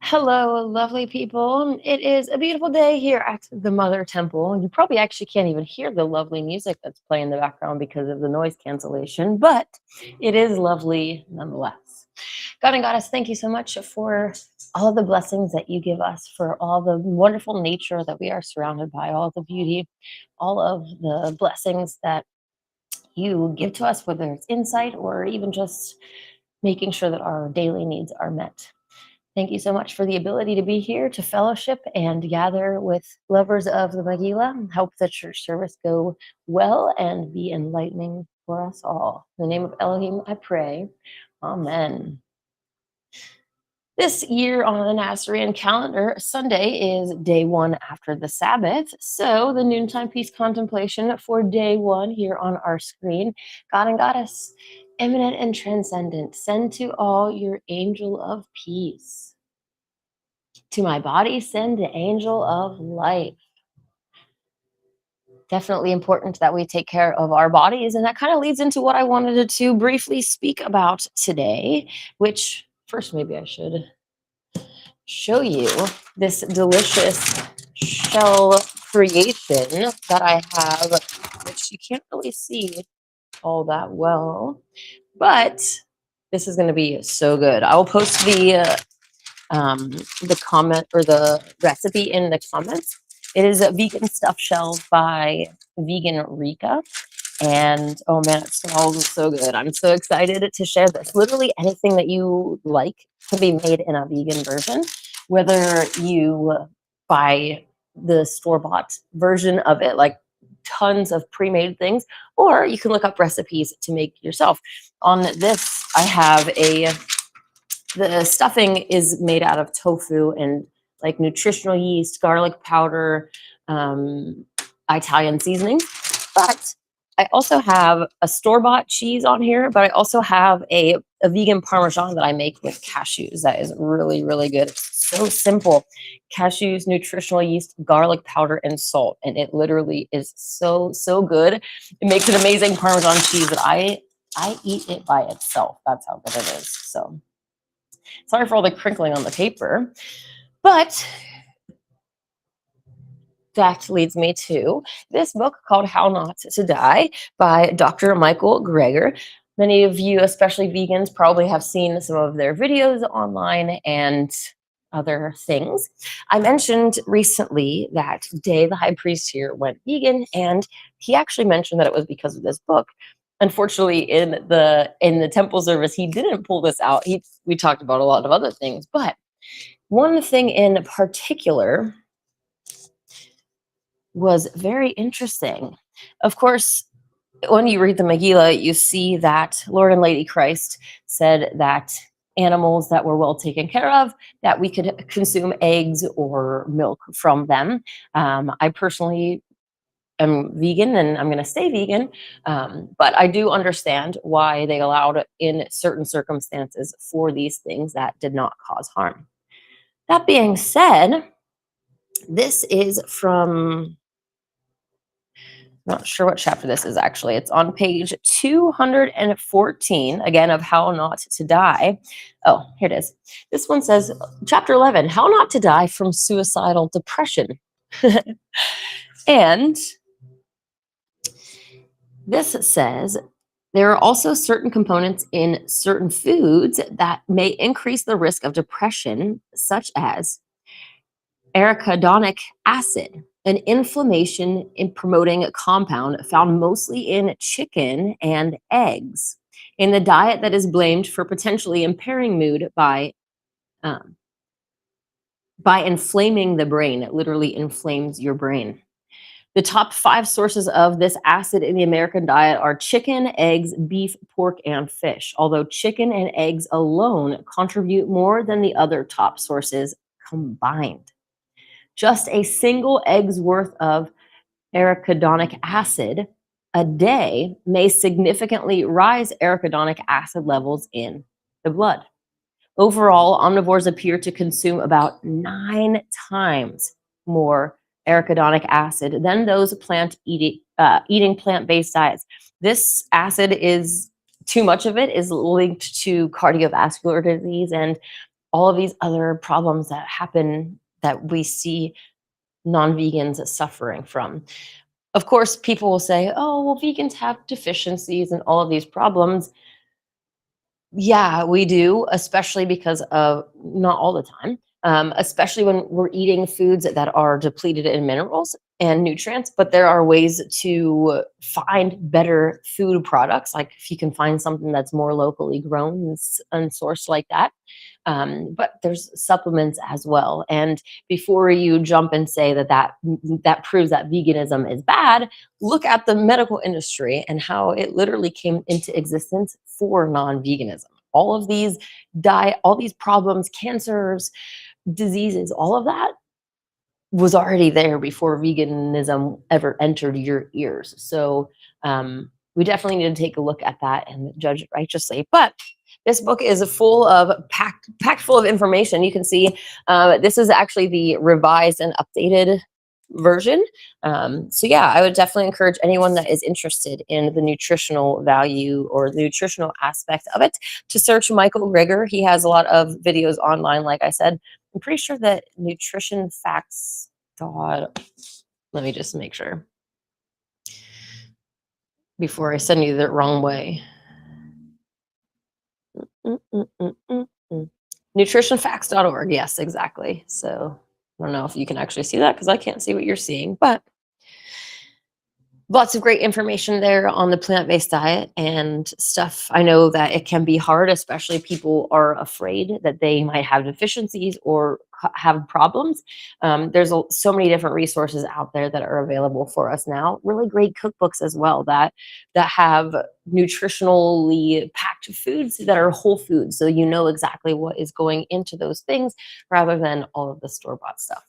Hello, lovely people. It is a beautiful day here at the Mother Temple. You probably actually can't even hear the lovely music that's playing in the background because of the noise cancellation, but it is lovely nonetheless. God and Goddess, thank you so much for all of the blessings that you give us, for all the wonderful nature that we are surrounded by, all the beauty, all of the blessings that you give to us, whether it's insight or even just making sure that our daily needs are met. Thank you so much for the ability to be here to fellowship and gather with lovers of the Megillah. Hope the church service go well and be enlightening for us all. In the name of Elohim, I pray. Amen. This year on the Nazarene calendar, Sunday is day one after the Sabbath. So the noontime peace contemplation for day one here on our screen. God and Goddess, eminent and transcendent, send to all your angel of peace. To my body, send the angel of life. Definitely important that we take care of our bodies. And that kind of leads into what I wanted to briefly speak about today, which first maybe I should show you this delicious shell creation that I have, which you can't really see all that well, but this is going to be so good. I will post the comment or the recipe in the comments. It is a vegan stuffed shell by Vegan Rika. And oh man, it smells so good. I'm so excited to share this. Literally anything that you like can be made in a vegan version, whether you buy the store-bought version of it, like tons of pre-made things, or you can look up recipes to make yourself. On this, I have the stuffing is made out of tofu and like nutritional yeast, garlic powder, Italian seasoning. But I also have a store-bought cheese on here, but I also have a vegan Parmesan that I make with cashews. That is really, really good. It's so simple. Cashews, nutritional yeast, garlic powder, and salt. And it literally is so, so good. It makes an amazing Parmesan cheese that I eat it by itself. That's how good it is. So sorry for all the crinkling on the paper, but that leads me to this book called How Not to Die by Dr. Michael Greger. Many of you, especially vegans, probably have seen some of their videos online and other things. I mentioned recently that Day, the high priest here, went vegan, and he actually mentioned that it was because of this book. Unfortunately, in the temple service, he didn't pull this out. We talked about a lot of other things, but one thing in particular was very interesting. Of course, when you read the Megillah, you see that Lord and Lady Christ said that animals that were well taken care of, that we could consume eggs or milk from them. I personally am vegan and I'm going to stay vegan, but I do understand why they allowed in certain circumstances for these things that did not cause harm. That being said, this is from, not sure what chapter this is actually. It's on page 214, again, of How Not to Die. Oh, here it is. This one says, chapter 11, How Not to Die from Suicidal Depression. And this says, there are also certain components in certain foods that may increase the risk of depression, such as arachidonic acid, an inflammation in promoting a compound found mostly in chicken and eggs, in the diet that is blamed for potentially impairing mood by inflaming the brain. It literally inflames your brain. The top 5 sources of this acid in the American diet are chicken, eggs, beef, pork, and fish, although chicken and eggs alone contribute more than the other top sources combined. Just a single egg's worth of arachidonic acid a day may significantly rise arachidonic acid levels in the blood. Overall, omnivores appear to consume about 9 times more arachidonic acid than those eating plant-based diets. This acid is too much of it is linked to cardiovascular disease and all of these other problems that happen that we see non-vegans suffering from. Of course, people will say, oh, well, vegans have deficiencies and all of these problems. Yeah, we do, especially because of not all the time, especially when we're eating foods that are depleted in minerals and nutrients. But there are ways to find better food products. Like if you can find something that's more locally grown and sourced like that. But there's supplements as well. And before you jump and say that proves that veganism is bad, look at the medical industry and how it literally came into existence for non-veganism. All of these all these problems, cancers, diseases, all of that was already there before veganism ever entered your ears. So we definitely need to take a look at that and judge it righteously. But this book is full of packed full of information. You can see this is actually the revised and updated version. So yeah, I would definitely encourage anyone that is interested in the nutritional value or the nutritional aspect of it to search Michael Greger. He has a lot of videos online, like I said. I'm pretty sure that nutrition facts dot. Let me just make sure before I send you the wrong way. Nutritionfacts.org. Yes, exactly. So I don't know if you can actually see that because I can't see what you're seeing, but lots of great information there on the plant-based diet and stuff. I know that it can be hard, especially people are afraid that they might have deficiencies or have problems. There's so many different resources out there that are available for us now. Really great cookbooks as well that have nutritionally packed foods that are whole foods, so you know exactly what is going into those things rather than all of the store-bought stuff.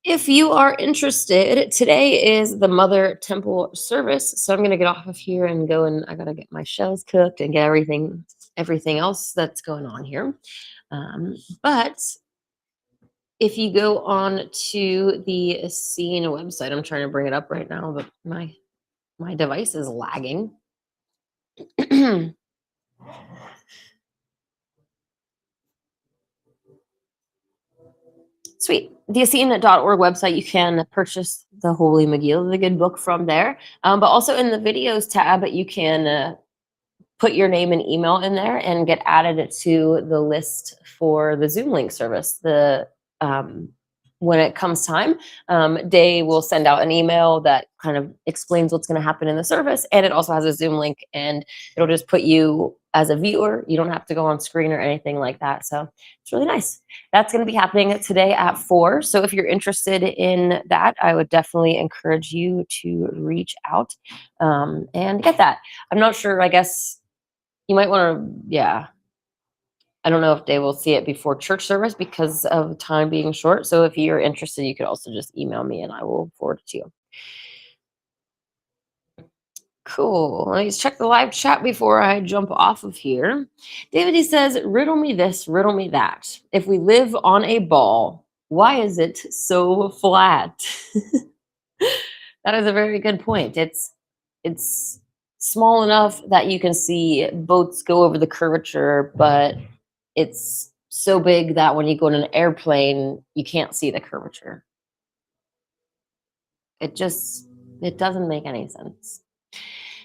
If you are interested, today is the Mother Temple service. So I'm going to get off of here and go, and I got to get my shells cooked and get everything else that's going on here. But if you go on to the Scene website, I'm trying to bring it up right now, but my device is lagging. Sweet. The Essene.org website, you can purchase the Holy Megillah, the good book from there. But also in the videos tab, you can put your name and email in there and get added to the list for the Zoom link service. When it comes time, they will send out an email that kind of explains what's going to happen in the service, and it also has a Zoom link, and it'll just put you as a viewer. You don't have to go on screen or anything like that, so it's really nice. That's going to be happening today at 4. So if you're interested in that, I would definitely encourage you to reach out and get that. I'm not sure. I guess you might want to, yeah. I don't know if they will see it before church service because of time being short. So if you're interested, you could also just email me and I will forward it to you. Cool. Let me check the live chat before I jump off of here. David, he says, riddle me this, riddle me that. If we live on a ball, why is it so flat? That is a very good point. It's small enough that you can see boats go over the curvature, but it's so big that when you go in an airplane, you can't see the curvature. It doesn't make any sense.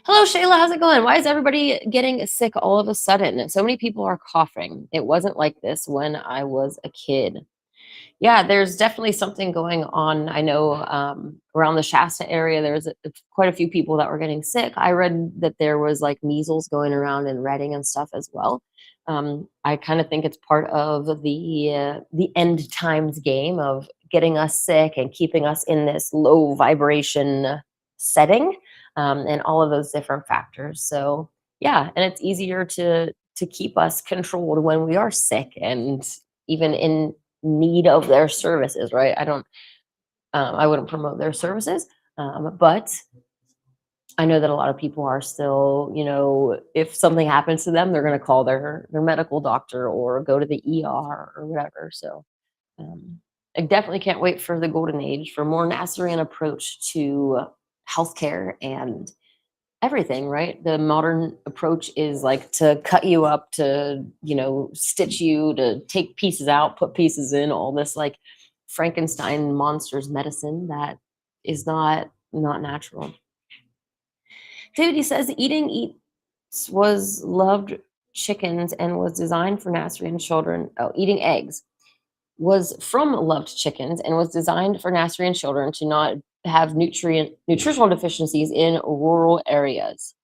Hello, Shayla. How's it going? Why is everybody getting sick all of a sudden? So many people are coughing. It wasn't like this when I was a kid. Yeah, there's definitely something going on. I know around the Shasta area, there's quite a few people that were getting sick. I read that there was like measles going around in Reading and stuff as well. I kind of think it's part of the end times game of getting us sick and keeping us in this low vibration setting, and all of those different factors. So yeah, and it's easier to keep us controlled when we are sick and even in need of their services, right? I wouldn't promote their services, but I know that a lot of people are still, if something happens to them, they're going to call their medical doctor or go to the ER or whatever. So I definitely can't wait for the golden age, for more Nazarene approach to healthcare and everything, right? The modern approach is like to cut you up, to, stitch you, to take pieces out, put pieces in, all this like Frankenstein monsters medicine that is not natural. David, he says eating eats was loved chickens and was designed for Nasrian children. Oh, eating eggs was from loved chickens and was designed for Nasrian children to not have nutritional deficiencies in rural areas.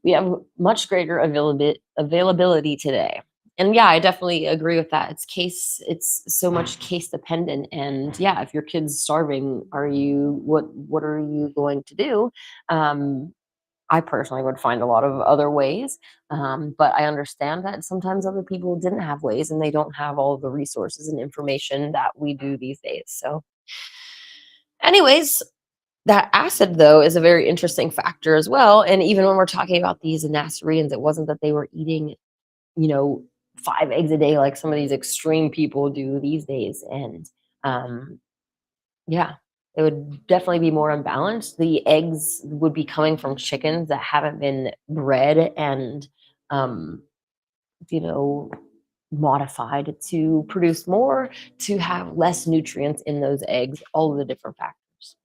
We have much greater availability today. And yeah, I definitely agree with that. It's so much case dependent. And yeah, if your kid's starving, what are you going to do? I personally would find a lot of other ways, but I understand that sometimes other people didn't have ways and they don't have all of the resources and information that we do these days. So, anyways, that acid, though, is a very interesting factor as well. And even when we're talking about these Nazarenes, it wasn't that they were eating, you know, 5 eggs a day like some of these extreme people do these days. And um, yeah, it would definitely be more unbalanced. The eggs would be coming from chickens that haven't been bred and, um, you know, modified to produce more, to have less nutrients in those eggs, all of the different factors.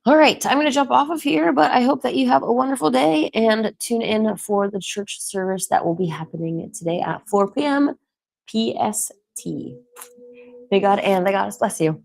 All right, I'm going to jump off of here, but I hope that you have a wonderful day and tune in for the church service that will be happening today at 4 p.m. PST. May God and the Goddess bless you.